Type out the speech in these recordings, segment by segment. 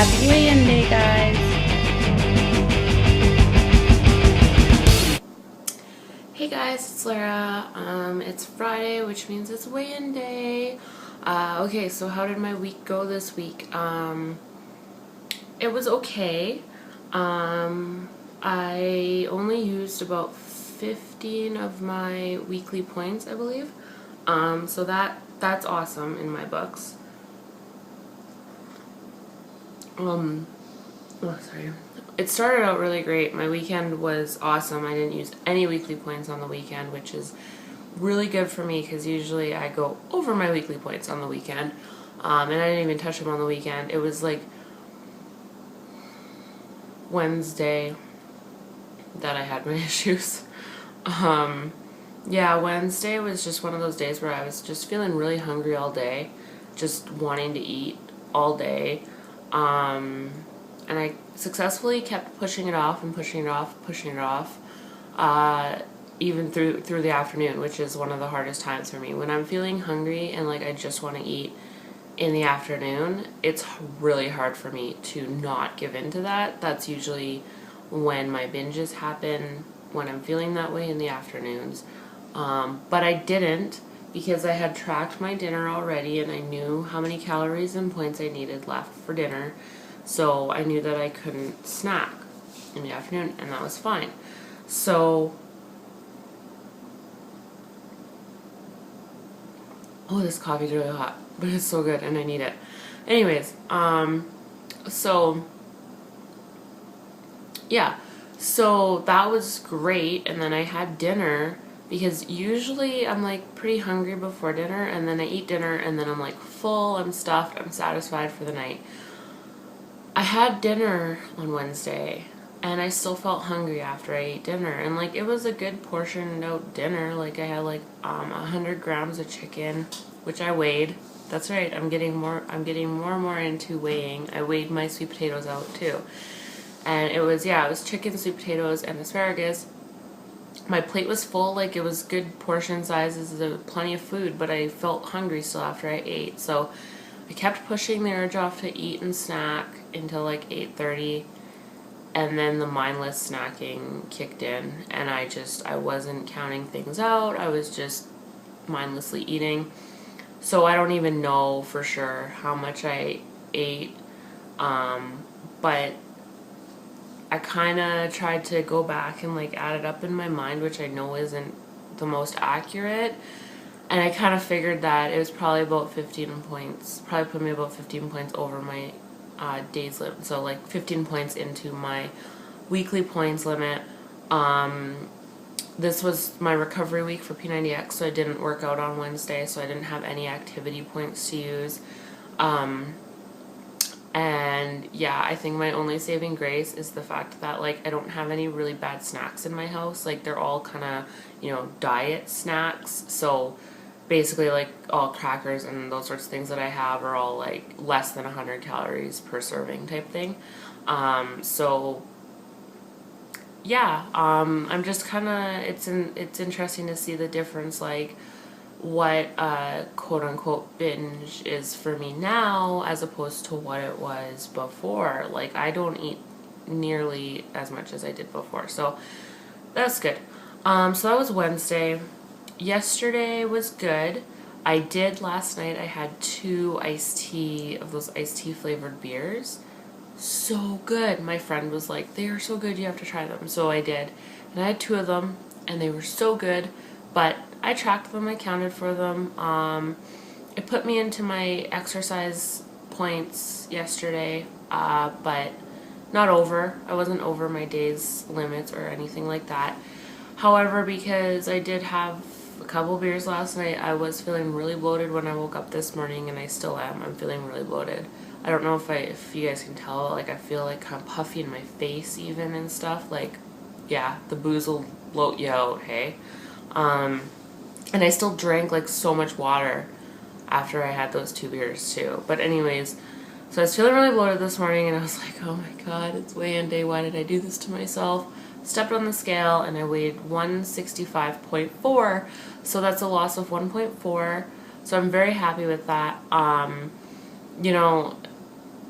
Happy weigh-in day, guys. Hey guys, it's Lara. It's Friday, which means it's weigh-in day. Okay, so how did my week go this week? It was okay. I only used about 15 of my weekly points, I believe. So that's awesome in my books. Oh, sorry. It started out really great. My weekend was awesome. I didn't use any weekly points on the weekend, which is really good for me because usually I go over my weekly points on the weekend. And I didn't even touch them on the weekend. It was like Wednesday that I had my issues. Yeah, Wednesday was just one of those days where I was just feeling really hungry all day, just wanting to eat all day. And I successfully kept pushing it off and pushing it off, even through the afternoon, which is one of the hardest times for me. When I'm feeling hungry and like I just want to eat in the afternoon, it's really hard for me to not give in to that. That's usually when my binges happen, when I'm feeling that way in the afternoons. But I didn't because I had tracked my dinner already and I knew how many calories and points I needed left for dinner. So I knew that I couldn't snack in the afternoon, and that was fine. So, this coffee's really hot, but it's so good, and I need it. Anyways, so, yeah. So that was great, and then I had dinner, because usually I'm like pretty hungry before dinner, and then I eat dinner, and then I'm like full, I'm stuffed, I'm satisfied for the night. I had dinner on Wednesday and I still felt hungry after I ate dinner, and like it was a good portioned out dinner. Like I had like 100 grams of chicken, which I weighed. That's right, I'm getting more and more into weighing. I weighed my sweet potatoes out too. And it was chicken, sweet potatoes, and asparagus. My plate was full, like it was good portion sizes, there was plenty of food, but I felt hungry still after I ate. So I kept pushing the urge off to eat and snack until like 8:30, and then the mindless snacking kicked in, and I wasn't counting things out. I was just mindlessly eating. So I don't even know for sure how much I ate, but I kind of tried to go back and like add it up in my mind, which I know isn't the most accurate. And I kind of figured that it was probably about 15 points, probably put me about 15 points over my days limit. So like 15 points into my weekly points limit. This was my recovery week for P90X, so I didn't work out on Wednesday, so I didn't have any activity points to use. And yeah, I think my only saving grace is the fact that like I don't have any really bad snacks in my house. Like they're all kind of, diet snacks. So basically like all crackers and those sorts of things that I have are all like less than 100 calories per serving type thing. So yeah, I'm just kind of, it's interesting to see the difference, like what quote unquote binge is for me now as opposed to what it was before. Like I don't eat nearly as much as I did before, so that's good. So that was Wednesday. Yesterday was good. I did last night. I had 2 iced tea of those iced tea flavored beers. So good. My friend was like, they are so good, you have to try them. So I did. And I had 2 of them and they were so good. But I tracked them, I counted for them. It put me into my exercise points yesterday, but not over. I wasn't over my day's limits or anything like that. However, because I did have a couple beers last night, I was feeling really bloated when I woke up this morning, and I still am. I'm feeling really bloated. I don't know if you guys can tell, like I feel like kind of puffy in my face even and stuff. Like, yeah, the booze will bloat you out, hey? And I still drank like so much water after I had those 2 beers too. But anyways, so I was feeling really bloated this morning, and I was like, oh my god, it's weigh-in day, why did I do this to myself? Stepped on the scale and I weighed 165.4, so that's a loss of 1.4, so I'm very happy with that.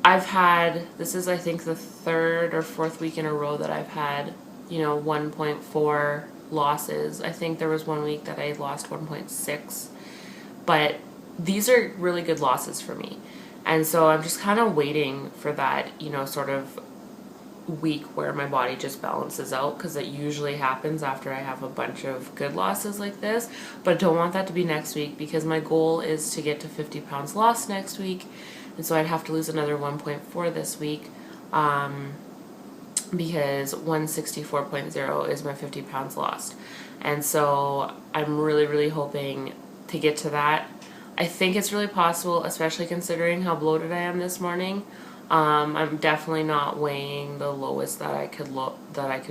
I've had, this is I think the third or fourth week in a row that I've had, 1.4 losses. I think there was one week that I lost 1.6, but these are really good losses for me. And so I'm just kind of waiting for that, sort of week where my body just balances out, because it usually happens after I have a bunch of good losses like this. But I don't want that to be next week, because my goal is to get to 50 pounds lost next week. And so I'd have to lose another 1.4 this week, because 164.0 is my 50 pounds lost. And so I'm really, really hoping to get to that. I think it's really possible, especially considering how bloated I am this morning. I'm definitely not weighing the lowest that I could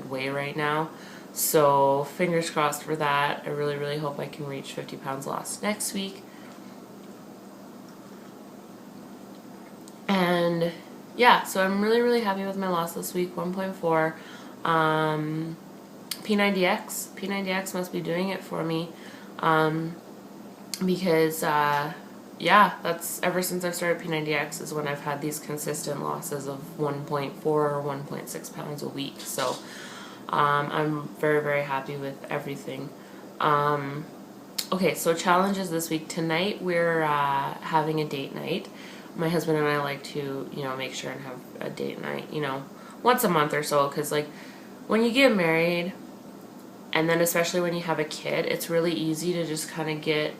weigh right now. So fingers crossed for that. I really, really hope I can reach 50 pounds lost next week. And yeah, so I'm really, really happy with my loss this week, 1.4. P90X must be doing it for me. Because yeah, that's ever since I've started P90X is when I've had these consistent losses of 1.4 or 1.6 pounds a week. So I'm very, very happy with everything. Okay, so challenges this week. Tonight we're having a date night. My husband and I like to, make sure and have a date night, once a month or so, because like when you get married, and then especially when you have a kid, it's really easy to just kind of get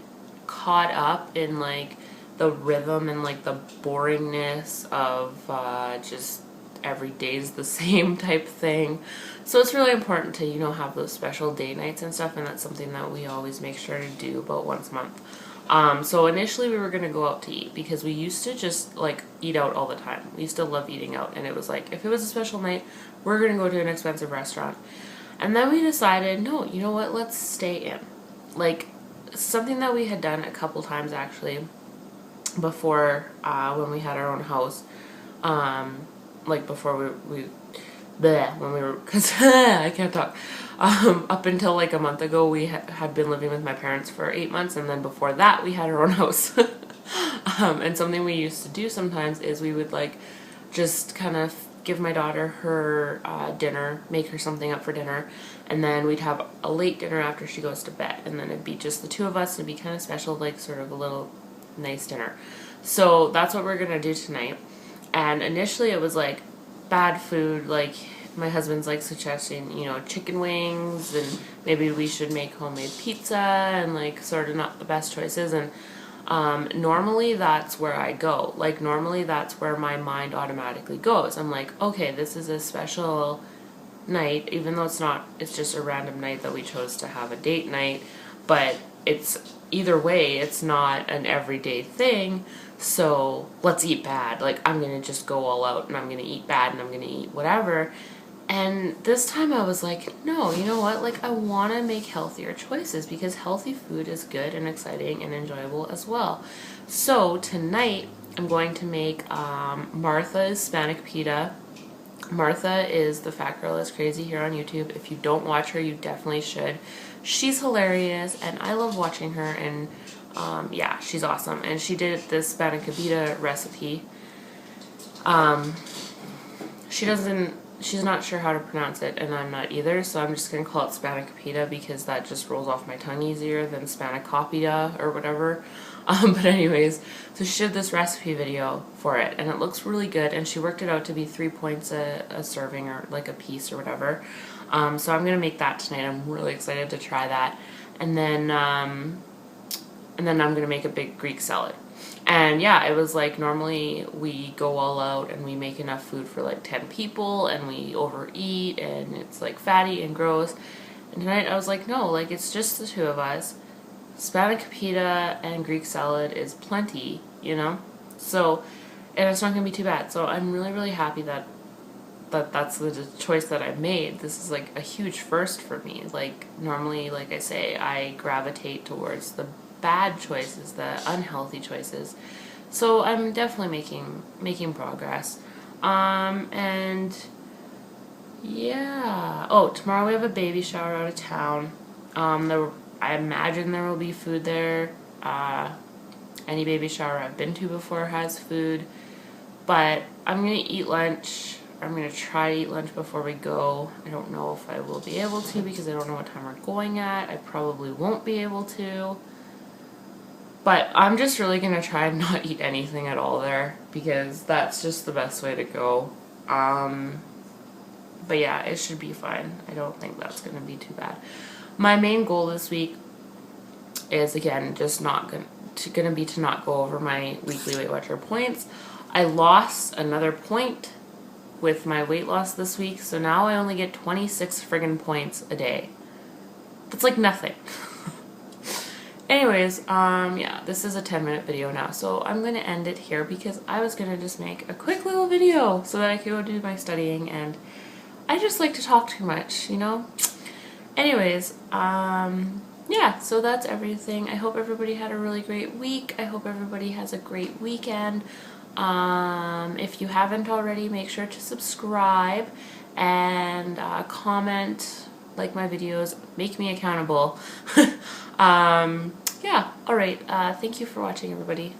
caught up in like the rhythm and like the boringness of just every day's the same type thing. So it's really important to have those special date nights and stuff, and that's something that we always make sure to do about once a month. So initially we were going to go out to eat, because we used to just like eat out all the time. We used to love eating out, and it was like, if it was a special night, we're going to go to an expensive restaurant. And then we decided, no, you know what, let's stay in. Like, something that we had done a couple times actually before, when we had our own house, like before when we were, because I can't talk, up until like a month ago we had been living with my parents for 8 months, and then before that we had our own house. And something we used to do sometimes is we would like just kind of give my daughter her dinner, make her something up for dinner, and then we'd have a late dinner after she goes to bed, and then it'd be just the two of us. It'd be kind of special, like sort of a little nice dinner. So that's what we're gonna do tonight. And initially it was like bad food, like my husband's like suggesting, chicken wings, and maybe we should make homemade pizza, and like sort of not the best choices. And normally that's where I go. Like normally that's where my mind automatically goes. I'm like, okay, this is a special night, even though it's just a random night that we chose to have a date night, but it's either way, it's not an everyday thing. So let's eat bad. Like I'm gonna just go all out, and I'm gonna eat bad, and I'm gonna eat whatever. And this time I was like, no, you know what? Like I want to make healthier choices, because healthy food is good and exciting and enjoyable as well. So tonight I'm going to make Martha's Hispanic Pita. Martha is the Fat Girl Is Crazy here on YouTube. If you don't watch her, you definitely should. She's hilarious, and I love watching her, and yeah, she's awesome. And she did this Hispanic Pita recipe. She's not sure how to pronounce it, and I'm not either, so I'm just going to call it Hispanic Pita, because that just rolls off my tongue easier than Hispanic Copita or whatever. But anyways, so she did this recipe video for it, and it looks really good, and she worked it out to be 3 points a serving, or like a piece or whatever. So I'm going to make that tonight. I'm really excited to try that. And then I'm going to make a big Greek salad. And yeah, it was like normally we go all out and we make enough food for like 10 people, and we overeat, and it's like fatty and gross. And tonight I was like, no, like it's just the two of us. Hispanic pita and Greek salad is plenty, So, and it's not going to be too bad. So I'm really, really happy that's the choice that I made. This is like a huge first for me. Like normally, like I say, I gravitate towards the bad choices, the unhealthy choices. So I'm definitely making progress. And yeah. Oh, tomorrow we have a baby shower out of town. I imagine there will be food there. Any baby shower I've been to before has food. But I'm gonna eat lunch. I'm gonna try to eat lunch before we go. I don't know if I will be able to because I don't know what time we're going at. I probably won't be able to. But I'm just really gonna try and not eat anything at all there because that's just the best way to go. But yeah, it should be fine. I don't think that's gonna be too bad. My main goal this week is, again, just gonna be to not go over my weekly Weight Watcher points. I lost another point with my weight loss this week, so now I only get 26 friggin' points a day. That's like nothing. Anyways, yeah, this is a 10-minute video now, so I'm gonna end it here because I was gonna just make a quick little video so that I could go do my studying, and I just like to talk too much, you know? Anyways, yeah, so that's everything. I hope everybody had a really great week. I hope everybody has a great weekend. If you haven't already, make sure to subscribe and comment, like my videos, make me accountable. Yeah, alright, thank you for watching, everybody.